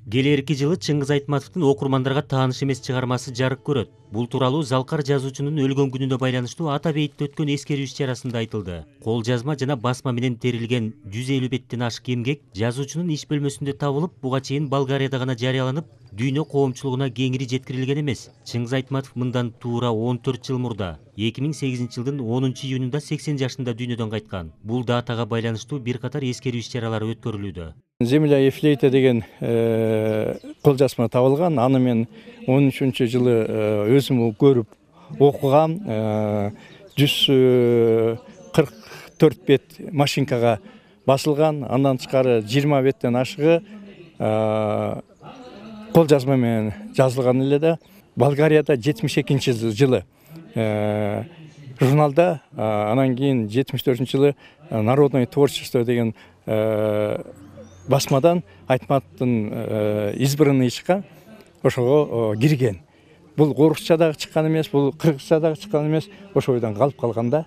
Келерки жылы Чыңгыз Айтматовдун окурмандарга тааныш эмес чыгармасы жарык көрөт. Бул тууралуу Залкар жазуучунун өлгөн күнүнө байланыштуу ата бейитте өткөн эскерүү иш-чарасында айтылды. Кол жазма жана басма менен терилген 150 беттен ашык эмгек жазуучунун иш бөлмөсүндө табылып, буга чейин Болгарияда гана жарыяланып, дүйнө коомчулугуна кеңири жеткирилген эмес. Чыңгыз Айтматов мындан туура 14 жыл мурда 2008 жылдын 10-июнунда 80 жашында дүйнөдөн кайткан. Бул датага байланыштуу бир катар эскерүү иш-чаралары өткөрүлүүдө. Земля и флейта деген колжазма табылган. Аны мен 13 жылы өзүм көрүп окугам. 144 бет машинкага басылган. Андан тышкары 20 беттен ашыгы колжазма менен жазылган эле да. Болгарияда 72 жылы журналда, анан кийин 74 жылы Народное творчество деген басмадан Айтматовдун избранный ишка ошого кирген. Бул орусча дагы чыккан эмес, бул кыргызча дагы чыккан эмес, ошо бойдон калып калганда